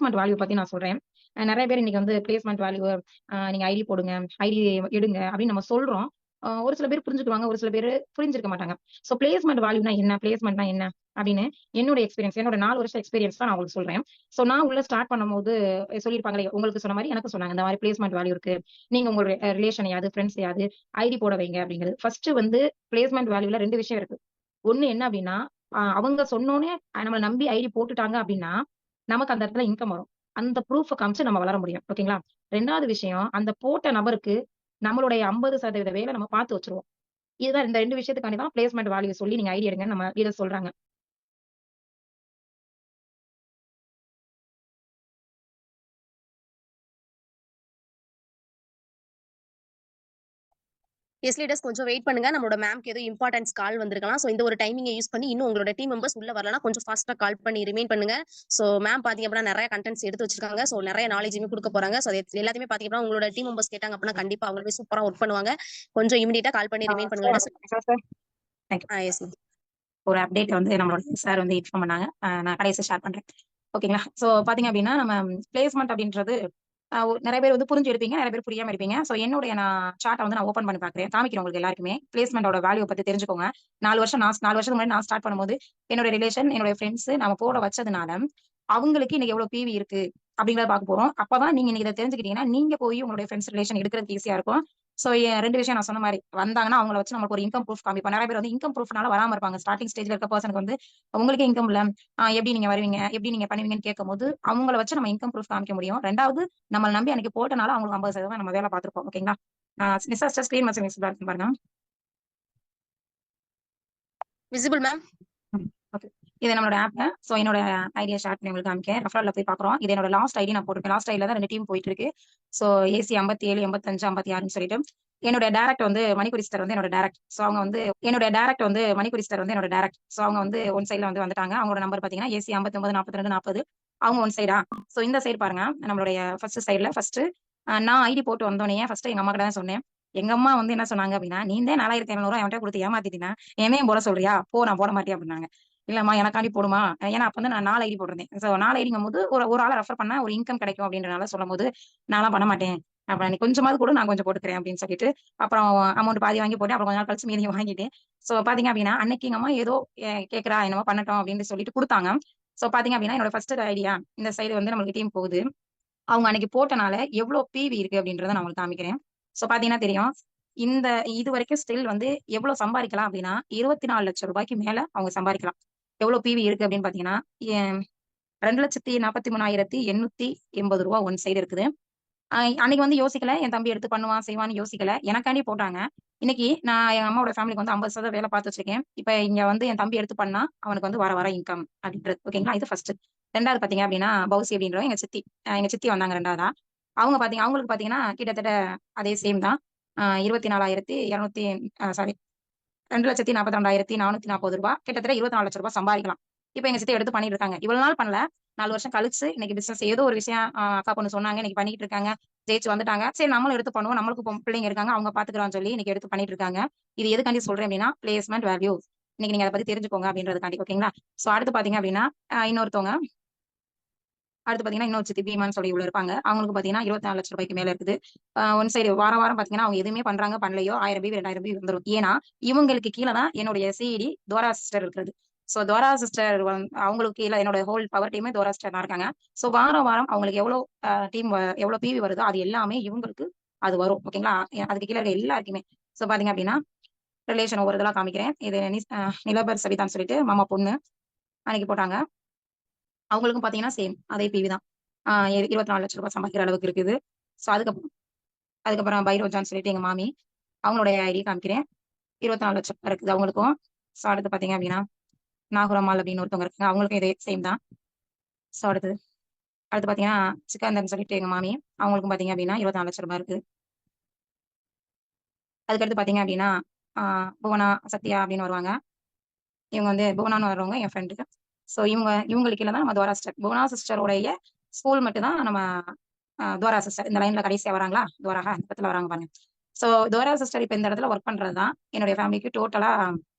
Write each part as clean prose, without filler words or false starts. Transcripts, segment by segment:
Placement value பத்தி நான் சொல்றேன். நிறைய பேர் இன்னைக்கு வந்து பிளேஸ்மெண்ட் வேல்யூ நீங்க ஐடி போடுங்க, ஐடி எடுங்க அப்படின்னு நம்ம சொல்றோம். ஒரு சில பேர் புரிஞ்சுக்குவாங்க, ஒரு சில பேர் புரிஞ்சிருக்க மாட்டாங்க. சோ பிளேஸ்மெண்ட் வேல்யூனா என்ன, பிளேஸ்மெண்ட்னா என்ன அப்படின்னு என்னோட எக்ஸ்பீரியன்ஸ், என்னோட 4 வருஷம் எக்ஸ்பீரியன்ஸ் தான் நான் உங்களுக்கு சொல்றேன். சோ நான் உள்ள ஸ்டார்ட் பண்ணும்போது சொல்லியிருப்பாங்களே, உங்களுக்கு சொன்ன மாதிரி எனக்கு சொன்னாங்க, இந்த மாதிரி பிளேஸ்மெண்ட் வேல்யூ இருக்கு, நீங்க உங்களோட ரிலேஷன் யாவது, ஃப்ரெண்ட்ஸ் யாவது ஐடி போட வைங்க அப்படிங்கிறது. ஃபர்ஸ்ட் வந்து பிளேஸ்மெண்ட் வேல்யூல 2 விஷயம் இருக்கு. ஒண்ணு என்ன அப்படின்னா, அவங்க சொன்னோனே நம்மள நம்பி ஐடி போட்டுட்டாங்க அப்படின்னா, நமக்கு அந்த இடத்துல இன்கம் வரும். அந்த ப்ரூஃப் காமிச்சு நம்ம வளர முடியும். ஓகேங்களா? 2வது விஷயம், அந்த போட்ட நபருக்கு நம்மளுடைய 50% வேலை நம்ம பார்த்து வச்சுருவோம். இதுதான் இந்த 2 விஷயத்துக்காண்டி தான் பிளேஸ்மெண்ட் வேல்யூ சொல்லி நீங்க ஐடி எடுங்கன்னு நம்ம லீடர் சொல்றாங்க. எஸ் லீடர்ஸ் கொஞ்சம் வெயிட் பண்ணுங்க. நம்மளோட மேம்க்கு ஏதோ இம்பார்ட்டன்ஸ் கால் வந்திருக்கலாம். ஸோ இந்த ஒரு டைமிங்கை யூஸ் பண்ணி இன்னும் உங்களோட டீம் மெம்பர்ஸ் உள்ள வரலனா கொஞ்சம் ஃபாஸ்ட்டாக கால் பண்ணி ரிமைன் பண்ணுங்க. ஸோ மேம் பார்த்தீங்க அப்படின்னா நிறைய கண்டென்ட்ஸ் எடுத்து வச்சிருக்காங்க. ஸோ நிறைய நாலேஜுமே கொடுக்க போறாங்க. ஸோ எல்லாத்தையுமே பார்த்தீங்க அப்படின்னா உங்களோட டீம் மெம்பர்ஸ் கேட்டாங்க அப்படின்னா கண்டிப்பா அவங்களே சூப்பராக ஒர்க் பண்ணுவாங்க. கொஞ்சம் இமீடியட்டா கால் பண்ணி ரிமைன் பண்ணுங்க leaders. Yes ma'am. ஒரு அப்டேட் வந்து நம்மளோட சார் வந்து இன்ஃபார்ம் பண்ணாங்க. நான் கடைசி ஷேர் பண்றேன். ஓகேங்களா? சோ பாத்தீங்க அப்படின்னா நம்ம பிளேஸ்மெண்ட் அப்படின்றது நிறைய பேர் வந்து புரிஞ்சு எடுப்பீங்க, நிறைய பேர் புரியாம இருப்பீங்க. சோ என்னுடைய சார்ட்டை வந்து நான் ஓப்பன் பண்ணி பாக்குறேன், காமிக்கிறேன் உங்களுக்கு எல்லாருக்குமே. பிளேஸ்மெண்டோட வேல்யூ பத்தி தெரிஞ்சுக்கோங்க. 4 வருஷத்துக்கு முன்னாடி நான் ஸ்டார்ட் பண்ணும்போது என்னோட ரிலேஷன், என்னோட ஃப்ரெண்ட்ஸ் நம்ம போட வச்சதுனால அவங்களுக்கு இன்னைக்கு எவ்வளவு பிவி இருக்கு அப்படிங்கறத பார்க்க போறோம். அப்பதான் நீங்க இன்னைக்கு இதை தெரிஞ்சுக்கிட்டீங்கன்னா நீங்க போய் உங்களுடைய ஃப்ரெண்ட்ஸ் ரிலேஷன் எடுக்கிறதுக்கு ஈஸியா இருக்கும். சோ 2 விஷயம் நான் சொன்ன மாதிரி வந்தாங்கன்னா அவங்கள வச்சு நமக்கு ஒரு இன்கம் ப்ரூஃப் காமிப்போம். நிறைய பேர் வந்து இன்கம் ப்ரூஃப்னால வராம இருப்பாங்க. ஸ்டார்டிங் ஸ்டேஜ்ல இருக்க பர்சனுக்கு வந்து உங்களுக்கு இன்கம் இல்ல, எப்படி நீங்க வருவீங்க, எப்படி நீங்க பண்ணுவீங்கன்னு கேட்கும்போது அவங்கள வச்சு நம்ம இன்கம் ப்ரூஃப் காமிக்க முடியும். 2வது நம்ம நம்பி அன்னைக்கு போட்டனால அவங்களுக்கு 50% நம்ம வேலை பார்த்திருப்போம். ஓகேங்களா? ஸ்கிரீன் மச்சம் பாருங்க. Visible ma'am. ஓகே, இது நம்மளோட ஆப். சோ என்னோட ஐடியா ஷேர் பண்ணி உங்களுக்கு காமிக்கேன். ரெஃபரல்ல போய் பாக்குறோம். இது என்னோட லாஸ்ட் ஐடி நான் போட்டிருக்கேன். லாஸ்ட் ஐடியில தான் 2 டீம் போயிட்டு இருக்கு. சோ ஏசி 57, 85, 56ன்னு சொல்லிட்டு என்னோட டைரக்ட் வந்து மணிக்குரி சிஸ்டர் வந்து என்னோட டைரக்ட். சோ அவங்க வந்து என்னோட டைரக்ட் வந்து மணிக்குரி சிஸ்டர் வந்து என்னோட டைரக்ட். சோ அவங்க வந்து ஒன் சைடுல வந்து வந்துட்டாங்க. அவங்களோட நம்பர் பாத்தீங்கன்னா ஏசி 59, 42, 40. அவங்க ஒன் சைடா. சோ இந்த சைடு பாருங்க, நம்மளுடைய ஃபர்ஸ்ட் சைடுல ஃபர்ஸ்ட் நான் ஐடி போட்டு வந்தோடனே ஃபர்ஸ்ட் எங்க அம்மா கிட்ட தான் சொன்னேன். எங்க அம்மா வந்து என்ன சொன்னாங்க அப்படின்னா, நீ தான் 4700 அவன்கிட்ட கொடுத்து ஏமாத்திட்டீங்கன்னா என்னையும் போட சொல்றியா, போ நான் போட மாட்டேன் அப்படின்னாங்க. இல்லம்மா எனக்காண்டி போடுமா, ஏன்னா அப்ப வந்து நான் 4 ஐடி போட்டிருந்தேன். சோ 4 ஐடிங்கும் போது ஒரு ஒரு ஆளை ரெஃபர் பண்ணா ஒரு இன்கம் கிடைக்கும் அப்படின்றனால சொல்லும் போது நான்லாம் பண்ண மாட்டேன், அப்புறம் நீ கொஞ்சமாவது கூட நான் கொஞ்சம் போட்டுக்கிறேன் அப்படின்னு சொல்லிட்டு அப்புறம் அமௌண்ட் பாதி வாங்கி போட்டு அப்புறம் கொஞ்ச நாள் கழிச்சு மீதியும் வாங்கிட்டேன். சோ பாத்தீங்க அப்படின்னா அன்னைக்கு எங்க அம்மா ஏதோ கேக்குறா என்னமோ பண்ணட்டும் அப்படின்னு சொல்லிட்டு கொடுத்தாங்க. சோ பாத்தீங்க அப்படின்னா என்னோட ஃபர்ஸ்ட் ஐடியா இந்த சைடு வந்து நம்மளுக்கு டீம் போகுது. அவங்க அன்னைக்கு போட்டனால எவ்வளவு பிவி இருக்கு அப்படின்றத நான் உங்களுக்கு காமிக்கிறேன். சோ பாத்தீங்கன்னா தெரியும். இந்த இது வரைக்கும் ஸ்டில் வந்து எவ்வளவு சம்பாதிக்கலாம் அப்படின்னா 24 லட்சம் ரூபாய்க்கு மேல அவங்க சம்பாதிக்கலாம். எவ்வளவு பிவி இருக்கு அப்படின்னு பாத்தீங்கன்னா 2,43,880 ரூபா ஒன் சைடு இருக்குது. அன்னைக்கு வந்து யோசிக்கல, என் தம்பி எடுத்து பண்ணுவான் செய்வான்னு யோசிக்கல, எனக்காண்டி போட்டாங்க. இன்னைக்கு நான் என் அம்மாவோட ஃபேமிலிக்கு வந்து 50% வேலை பார்த்து வச்சிருக்கேன். இப்ப இங்க வந்து என் தம்பி எடுத்து பண்ணா அவனுக்கு வந்து வர வர இன்கம் அப்படின்றது. ஓகேங்களா? இது ஃபர்ஸ்ட். 2வது பாத்தீங்க அப்படின்னா பௌசி அப்படின்றவங்க எங்க சித்தி. எங்க சித்தி வந்தாங்க 2வதா. அவங்களுக்கு பாத்தீங்கன்னா கிட்டத்தட்ட அதே சேம் தான். 24,200 சாரி 2,42,440 ரூபாய், கிட்டத்தட்ட 24 லட்சம் ரூபாய் சம்பாதிக்கலாம். இப்ப எங்க சித்தி எடுத்து பண்ணிட்டு இருக்காங்க. இவ்வளவு நாள் பண்ணல, 4 வருஷம் கழிச்சு இன்னைக்கு பிசினஸ் ஏதோ ஒரு விஷயம் அக்கா பொண்ணு சொன்னாங்க, இன்னைக்கு பண்ணிட்டு இருக்காங்க, ஜெயிச்சு வந்துட்டாங்க. சரி நம்மளும் எடுத்து பண்ணுவோம், நம்மளுக்கு பிள்ளைங்க இருக்காங்க, அவங்க பாத்துக்கிறான்னு சொல்லி இன்னைக்கு எடுத்து பண்ணிட்டு இருக்காங்க. இது எதுக்காண்டி சொல்றேன் அப்படின்னா பிளேஸ்மெண்ட் வேல்யூ. இன்னைக்கு நீங்க அதை பத்தி தெரிஞ்சுக்கோங்க அப்படின்றதுக்காண்டி. ஓகேங்களா? சோ அடுத்து பாத்தீங்க அப்படின்னா இன்னொருத்தவங்க அடுத்து பாத்தீங்கன்னா இன்னொரு சித்தி பீமான்னு சொல்லி உள்ள இருப்பாங்க. அவங்களுக்கு பாத்தீங்கன்னா 24 லட்சம் ரூபாய்க்கு மேல இருக்குது. ஒன் சைடு வாரம் வாரம் பாத்தீங்கன்னா அவங்க எதுவுமே பண்றாங்க பண்ணலையோ 1000 ரூபாய் 2000 ரூபாய் வந்துடும். ஏன்னா இவங்களுக்கு கீழே தான் என்னுடைய சிஇடி தோரா சிஸ்டர் இருக்கிறது. சோ தோரா சிஸ்டர் அவங்களுக்கு கீழே என்னோட ஹோல் பவர் டீமே தோரா சிஸ்டர் தான் இருக்காங்க. சோ வாரம் வாரம் அவங்களுக்கு எவ்வளவு டீம் எவ்வளவு பிவி வருதோ அது எல்லாமே இவங்களுக்கு அது வரும். ஓகேங்களா? அதுக்கு கீழே இருக்க எல்லாருக்குமே. சோ பாத்தீங்க அப்படின்னா ரிலேஷன் ஒவ்வொரு இதெல்லாம் காமிக்கிறேன். இது நிலபர் சவிதான்னு சொல்லிட்டு மாமா பொண்ணு அன்னைக்கு போட்டாங்க. அவங்களுக்கும் பாத்தீங்கன்னா சேம் அதே பிவி தான். 24 லட்சம் ரூபாய் சம்பாதிக்கிற அளவுக்கு இருக்குது. சோ அதுக்கப்புறம் பைரோஜான்னு சொல்லிட்டு எங்க மாமி, அவங்களுடைய ஐடி காமிக்கிறேன். 24 லட்சம் இருக்குது அவங்களுக்கும். சோ அடுத்து பாத்தீங்க அப்படின்னா நாகூரம்மாள் அப்படின்னு ஒருத்தவங்க இருக்காங்க, அவங்களுக்கும் இதே சேம் தான். சோ அடுத்து பாத்தீங்கன்னா சிக்கந்தர்னு சொல்லிட்டு எங்க மாமி, அவங்களுக்கும் பாத்தீங்க அப்படின்னா 24 லட்சம் ரூபாய் இருக்கு. அதுக்கடுத்து பாத்தீங்க அப்படின்னா புவனா சத்யா அப்படின்னு வருவாங்க. இவங்க வந்து புவனான்னு வர்றவங்க என் ஃப்ரெண்டு. சோ இவங்களுக்கு தான் நம்ம துவாரா சிஸ்டர். புவனா சிஸ்டருடைய ஸ்கூல் மட்டும் தான் நம்ம துவாரா சிஸ்டர் இந்த லைன்ல கடைசியா வராங்களா, துவாரா இந்த இடத்துல வராங்க பாருங்க. சோ துவாரா சிஸ்டர் இப்ப இந்த இடத்துல ஒர்க் பண்றதுதான் என்னுடைய ஃபேமிலிக்கு டோட்டலா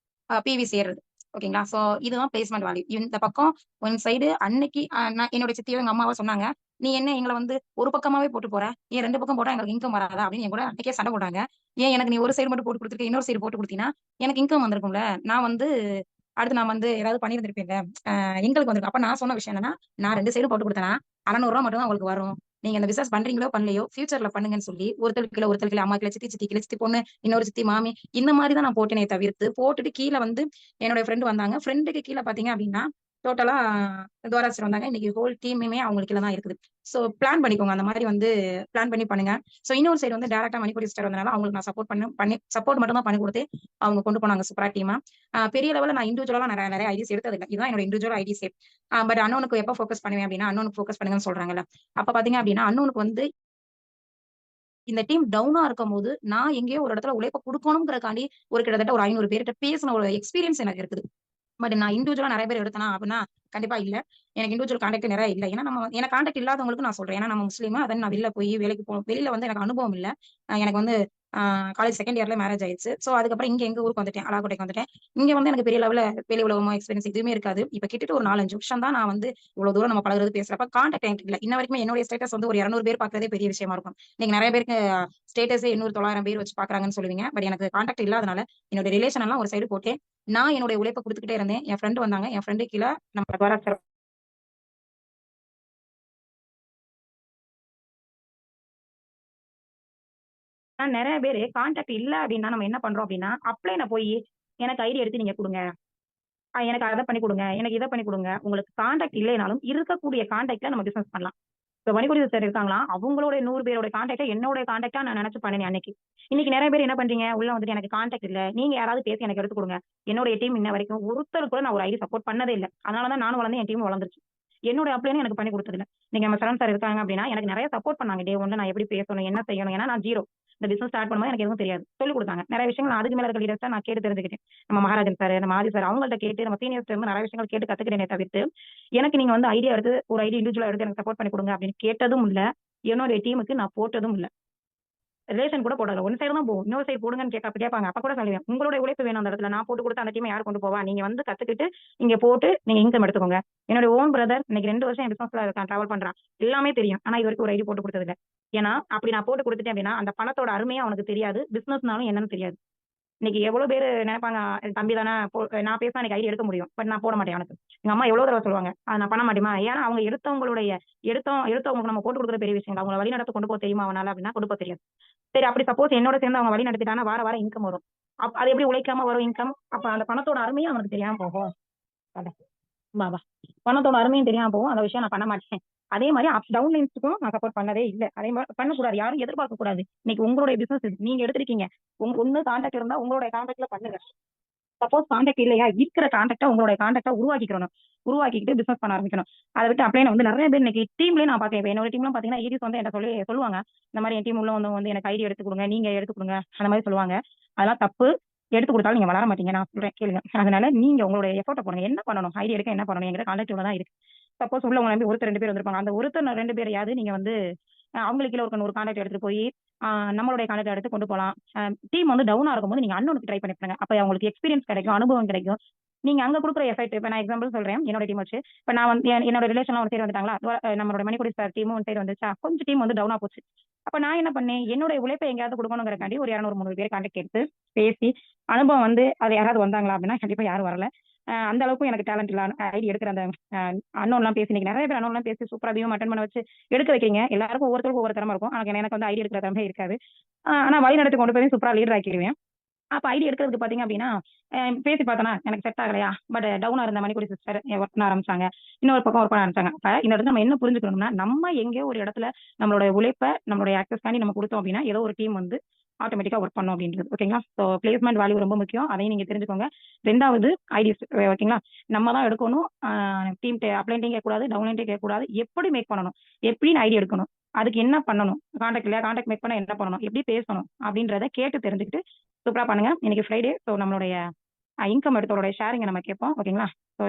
பிவி சேர்றது. ஓகேங்களா? சோ இதுதான் பிளேஸ்மென்ட் வேல்யூ. இந்த பக்கம் ஒன் சைடு அன்னைக்கு நான் என்னோட சித்தியோ, எங்க அம்மாவோ சொன்னாங்க. "நீ என்ன எங்கள வந்து ஒரு பக்கமாவே போட்டு போற? ஏன் 2 பக்கம் போட்டா எங்களுக்கு இன்கம் வராதா?" அப்படின்னு என் கூட அன்னைக்கே சண்டை போட்டாங்க. "ஏன் எனக்கு நீ ஒரு சைடு மட்டும் போட்டு குடுத்துருக்க, இன்னொரு சைடு போட்டு குடுத்தீன்னா, எனக்கு இன்கம் வந்திருக்கும்ல. நான் வந்து அடுத்து நான் வந்து ஏதாவது பண்ணியிருந்திருப்பேன்ல. எங்களுக்கு வந்திருக்கும்." அப்ப நான் சொன்ன விஷயம் என்னன்னா, "நான் 2 சைடும் போட்டு குடுத்தேன்னா, ரூ. 600 மட்டும் தான் உங்களுக்கு வரும். நீங்க இந்த பிசினஸ் பண்றீங்களோ, பண்ணலையோ, ஃபியூச்சர்ல பண்ணுங்கன்னு" சொல்லி ஒருத்தருக்கு கீழ, ஒருத்தருக்கு கீழ, அம்மா கீழ, சித்தி சித்தி கீழ, சித்தி பொண்ணு, இன்னொரு சித்தி மாமி, இந்த மாரி தான் நான் போட்டேனே தவிர்த்து, போட்டுட்டு கீழ வந்து என்னோட ஃப்ரெண்ட் வந்தாங்க. ஃப்ரெண்டுக்கு கீழ பார்த்தீங்க அப்டின்னா, டோட்டலா துவாராசிரம் வந்தாங்க. இன்னைக்கு ஹோல் டீமுமே அவங்களுக்கு கீழ தான் இருக்குது. சோ பிளான் பண்ணிக்கோங்க. அந்த மாரி வந்து பிளான் பண்ணி பண்ணுங்க. சோ இன்னொரு சைடு வந்து டைரக்ட்டா மணிப்பூரி சிஸ்டர் வந்தனால அவங்களுக்கு நான் சப்போர்ட் மட்டும் தான் பண்ணி குடுத்து, அவங்க கொண்டு போனாங்க சூப்பரா டீமா. பெரிய லெவல்ல நான் இண்டிவிஜுவலா நெறைய நெறைய ஐடியாஸ் எடுத்ததில்ல. இதுதான் என்னோட இண்டிவிஜுவல் ஐடியாஸே. பட் அன்னோனுக்கு எப்ப ஃபோக்கஸ் பண்ணுவேன் அப்டின்னா, அன்னோனுக்கு ஃபோக்கஸ் பண்ணுங்கன்னு சொல்றாங்கல்ல. அப்ப பார்த்தீங்க அப்டின்னா, அன்னோனுக்கு வந்து இந்த டீம் டவுனா இருக்கும்போது, நான் எங்கேயோ ஒரு இடத்துல உழைப்ப குடுக்கணும்ங்கறக்காண்டி ஒரு கிட்டத்தட்ட ஒரு 500 பேர்ட்ட பேசின ஒரு எக்ஸ்பீரியன்ஸ் எனக்கு இருக்குது. பட் நான் இண்டிவிஜுவலா நெறைய பேர் எடுத்தேனா அப்படின்னா, கண்டிப்பா இல்ல. எனக்கு இண்டிவிஜுவல் கான்டாக்ட் நிறைய இல்ல. ஏன்னா எனக்கு கான்டாக்ட் இல்லாதவங்களுக்கு நான் சொல்றேன். ஏன்னா நம்ம முஸ்லீமு. அதான் நான் வெளில போய் வேலைக்கு வெளில வந்து எனக்கு அனுபவம் இல்ல. எனக்கு வந்து காலேஜ் செகண்ட் இயர்ல மேரேஜ் ஆயிருச்சு. சோ அதுக்கப்புறம் இங்க எங்க ஊருக்கு வந்துட்டேன். அழகோட்டைக்கு வந்துட்டேன். இங்க வந்து எனக்கு பெரிய லெவல்ல வெளி உலகமோ, எக்ஸ்பீரியன்ஸ் எதுவுமே இருக்காது. இப்ப கிட்டத்தட்ட ஒரு 4, 5 வருஷம் தான் நான் வந்து இவ்வளவு தூரம் நம்ம பழகுறது, பேசுறப்ப கான்டாக்ட் என்கிட்ட இல்ல. இன்ன வரைக்குமே என்னுடைய ஸ்டேட்டஸ் வந்து ஒரு 200 பேர் பார்க்கிறதே பெரிய விஷயமா இருக்கும். நீங்க நெறைய பேருக்கு ஸ்டேட்டஸே 800, 900 பேர் வச்சு பார்க்குறாங்கன்னு சொல்லுவீங்க. பட் எனக்கு கான்டாக்ட் இல்லாதனால என்னோட ரிலேஷன் எல்லாம் ஒரு சைடு போட்டு, நான் என்னுடைய உழைப்ப குடுத்துக்கிட்டே இருந்தேன். என் ஃப்ரெண்ட் வந்தாங்க. என் ஃப்ரெண்டு கீழ நம்ம நெறைய பேரு கான்டாக்ட் இல்ல அப்டின்னா, நம்ம என்ன பண்றோம் அப்டின்னா, அப்ளைன்ல போயி எனக்கு ஐடி எடுத்து நீங்க குடுங்க. எனக்கு அத பண்ணி குடுங்க. எனக்கு இத பண்ணி குடுங்க. உங்களுக்கு கான்டாக்ட் இல்லைனாலும் இருக்கக்கூடிய கான்டாக்ட்ல நம்ம பிசினஸ் பண்ணலாம். இப்ப மணிக்கொடி சிஸ்டர் இருக்காங்களாம். அவங்களோட 100 பேரோட கான்டாக்ட்ட என்னோட கான்டாக்ட்டா நான் நெனச்சு பண்ணுனேன் அன்னைக்கு. இன்னைக்கு நெறைய பேர் என்ன பண்றீங்க? உள்ள வந்துட்டு எனக்கு கான்டாக்ட் இல்ல. நீங்க யாராவது பேசி எனக்கு எடுத்து குடுங்க. என்னுடைய டீம் இன்ன வரைக்கும் ஒருத்தருக்கு கூட நான் ஒரு ஐடி சப்போர்ட் பண்ணதே இல்ல. அதனால தான் நானும் வளர்ந்தேன். என் டீமும் வளர்ந்துருச்சு. என்னோட அப்ளைனும் எனக்கு பண்ணி குடுத்ததில்ல. நீங்க நம்ம சரண் சார் இருக்காங்க அப்டின்னா, எனக்கு நெறைய சப்போர்ட் பண்ணாங்க. டே 1ல நான் எப்படி பேசணும்? என்ன செய்யணும்? ஏன்னா நான் 0. இந்த பிசினஸ் ஸ்டார்ட் பண்ணும்போது எனக்கு எதுவும் தெரியாது. சொல்லிக் குடுத்தாங்க. நெறைய விஷயங்கள் நான் அதுக்கு மேல இருக்க லீடர்ஸ்ட்ட நான் கேட்டு தெரிஞ்சுக்கிட்டேன். நம்ம மகாராஜன் சார், நம்ம ஆதி சார் அவங்கள்ட்ட கேட்டு நம்ம சீனியர்ஸ்ட்ட இருந்து நெறைய விஷயங்கள் கேட்டு கத்துக்கிறேனே தவிர்த்து, எனக்கு நீங்க வந்து ஐடியா எடுத்து ஒரு ஐடி இண்டிவிஜுவலா எடுத்து எனக்கு சப்போர்ட் பண்ணி குடுங்க அப்டின்னு கேட்டதும் இல்ல. என்னுடைய டீமுக்கு நான் போட்டதும் இல்ல. ரிலேஷன் கூட போடல. ஒன் சைடு தான் போகும். இன்னொரு சைடு போடுங்கன்னு கேட்பாங்க. அப்ப கூட சொல்லுவேன். உங்களுடைய உழைப்பு வேணும் அந்த இடத்துல. நான் போட்டு குடுத்து அந்த டீம யார் கொண்டு போவா? நீங்க வந்து கத்துக்கிட்டு, இங்க போட்டு நீங்க இன்கம் எடுத்துக்கோங்க. என்னுடைய ஓன் பிரதர் இன்னைக்கு 2 வருஷம் என் பிசினஸ்ல இருக்கான். டிராவல் பண்றான். எல்லாமே தெரியும். ஆனா இதுவரைக்கும் ஒரு ஐடி போட்டு குடுத்தது இல்ல. ஏன்னா, அப்படி நான் போட்டு குடுத்துட்டேன் அப்படின்னா, அந்த பணத்தோட அருமையே அவனுக்கு தெரியாது. பிசினஸ்னாலும் என்னன்னு தெரியாது. இன்னைக்கு எவ்வளோ பேரு நெனைப்பாங்க, தம்பி தானே நான் பேசினா எனக்கு ஐடி எடுக்க முடியும். பட் நான் போட மாட்டேன் அவனுக்கு. எங்க அம்மா எவ்வளோ தடவ சொல்லுவாங்க. அத நான் பண்ண மாட்டேம்மா. ஏன்னா அவங்க எடுத்தவங்களுக்கு நம்ம போட்டு குடுக்குறது பெரிய விஷயம் இல்ல. அவங்கள வழிநடத்த கொண்டு போக தெரியுமா அவனால அப்படின்னா, கொண்டு போக தெரியாது. சரி அப்படி சப்போஸ் என்னோட சேர்ந்து அவங்க வழி நடத்திட்டாங்கன்னா, வார வாரம் இன்கம் வரும். அது எப்படி உழைக்காம வரும் இன்கம்? அப்ப அந்த பணத்தோட அருமையும் அவனுக்கு தெரியாம போகும். அதான். வா, வா. பணத்தோட அருமையும் தெரியாம போகும். அந்த விஷயம் நான் பண்ண மாட்டேன். அதே மாரி டவுன் லைன்ஸ்க்கும் நான் சப்போர்ட் பண்ணதே இல்ல. அதே மாரி பண்ணக்கூடாது. யாரும் எதிர்பார்க்க கூடாது. இன்னைக்கு உங்களுடைய பிசினஸ் இது. நீங்க எடுத்திருக்கீங்க. ஒண்ணு கான்டாக்ட் இருந்தா உங்களுடைய கான்டாக்ட்ல பண்ணுங்க. சப்போஸ் கான்டாக்ட் இல்லையா, இருக்கிற கான்டாக்ட்ட உங்களுடைய கான்டாக்ட்டா உருவாக்கிக்கிறணும். உருவாக்கிக்கிட்டு பிசினஸ் பண்ண ஆரம்பிக்கணும். அத விட்டு அப்ளைன்ல வந்து நெறைய பேர் இன்னைக்கு டீம்லயே நான் பார்க்கிறேன். இப்ப என்னோட டீம்லாம் பார்த்தீங்கன்னா, ஏடிஸ் வந்து என்ட்ட சொல்லுவாங்க. இந்த மாரி என் டீம் உள்ள வந்தவங்க வந்து எனக்கு ஐடி எடுத்து குடுங்க. நீங்க எடுத்து குடுங்க. அந்த மாரி சொல்லுவாங்க. அதெல்லாம் தப்பு. எடுத்து குடுத்தாலும் நீங்க வளர மாட்டீங்க. நான் சொல்றேன் கேளுங்க. அதனால நீங்க உங்களுடைய எஃபோர்ட்ட போடுங்க. என்ன பண்ணணும்? ஐடி எடுக்க என்ன பண்ணணும்? என்கிட்ட கான்டாக்ட் இவ்வளவு தான் இருக்கு. சப்போஸ் உள்ள உங்கள நம்பி ஒருத்தர் 2 பேர் வந்திருப்பாங்க. அந்த ஒருத்தர் 2 பேரையாவது நீங்க வந்து அவங்களுக்கு கீழ ஒரு கான்டாக்ட் எடுத்துட்டு போயி, நம்மளுடைய கான்டாக்ட் எடுத்து கொண்டு போலாம். டீம் வந்து டவுனா இருக்கும்போது நீங்க அன்னோனுக்கு ட்ரை பண்ணி பாருங்க. அப்ப அவங்களுக்கு எக்ஸ்பீரியன்ஸ் கிடைக்கும், அனுபவம் கிடைக்கும். நீங்க அங்க குடுக்குற எஃபெக்ட் இப்ப நான் எக்ஸாம்பிள் சொல்றேன். என்னோட டீம் வச்சு. இப்ப நான் வந்து என்னோட ரிலேஷன்லாம் ஒரு சைடு வந்துட்டாங்களா? நம்மளோட மணிக்கொடி சார் டீமும் ஒரு சைடு வந்துச்சா, கொஞ்சம் டீம் வந்து டவுனா போச்சு. அப்ப நான் என்ன பண்ணேன், என்னுடைய உழைப்ப எங்கேயாவது குடுக்கணுங்கிறக்காண்டி ஒரு 200, 300 பேர் கான்டாக்ட் எடுத்து பேசி, அனுபவம் வந்து அது யாராவது வந்தாங்களா அப்படின்னா, கண்டிப்பா யாரும் வரல. அந்த அளவுக்கு எனக்கு டேலண்ட் இல்ல. ஐடி எடுக்கிற அந்த அ அன்னோன்லாம் பேசி இன்னைக்கு நெறைய பேர் அன்னோன்லாம் பேசி சூப்பரா வியூம் அட்டெண்ட் பண்ண வச்சு எடுக்க வைக்கிறீங்க. எல்லாருக்கும் ஒவ்வொருத்தருக்கும் ஒவ்வொரு திறமை இருக்கும். ஆனா எனக்கு வந்து ஐடி எடுக்கிற திறமை இருக்காது. ஆனா வழிநடத்தி கொண்டு போய் சூப்பரா லீடர் ஆக்கிருவேன். அப்ப ஐடி எடுக்கிறதுக்கு பார்த்தீங்க அப்டின்னா, பேசி பார்த்தேனா, எனக்கு செட் ஆகலையா? பட் டவுனா இருந்த மணிக்கொடி சிஸ்டர் ஒர்க் பண்ண ஆரம்பிச்சாங்க. இன்னொரு பக்கம் ஒர்க் பண்ண ஆரம்பிச்சாங்க. அப்ப இந்த இடத்துல நம்ம என்ன புரிஞ்சுக்கணும்னா, நம்ம எங்கேயோ ஒரு இடத்துல நம்மளுடைய உழைப்ப, நம்மளுடைய ஆக்சஸ்க்காண்டி நம்ம குடுத்தோம் அப்டின்னா, ஏதோ ஒரு டீம் வந்து ஆட்டோமேட்டிக்கா ஒர்க் பண்ணும் அப்டின்றது. ஓகேங்களா? ஸோ பிளேஸ்மென்ட் வேல்யூ ரொம்ப முக்கியம். அதையும் நீங்க தெரிஞ்சுக்கோங்க. 2வது ஐடிஸ் ஓகேங்களா? நம்ம தான் எடுக்கணும். டீம் அப்ளைன்ட்டயும் கேட்கக்கூடாது, டவுன்லைன்ட்டயும் கேட்கக்கூடாது. எப்படி மேக் பண்ணணும்? எப்படின்னு ஐடி எடுக்கணும்? அதுக்கு என்ன பண்ணணும்? கான்டாக்ட் இல்லையா? கான்டாக்ட் மேக் பண்ண என்ன பண்ணணும்? எப்படி பேசணும்? அப்டின்றத கேட்டு தெரிஞ்சுக்கிட்டு சூப்பரா பண்ணுங்க. இன்னைக்கு ஃப்ரைடே. ஸோ நம்மளுடைய இன்கம் எடுத்தவருடைய ஷேரிங்க நம்ம கேட்போம். ஓகேங்களா? ஸோ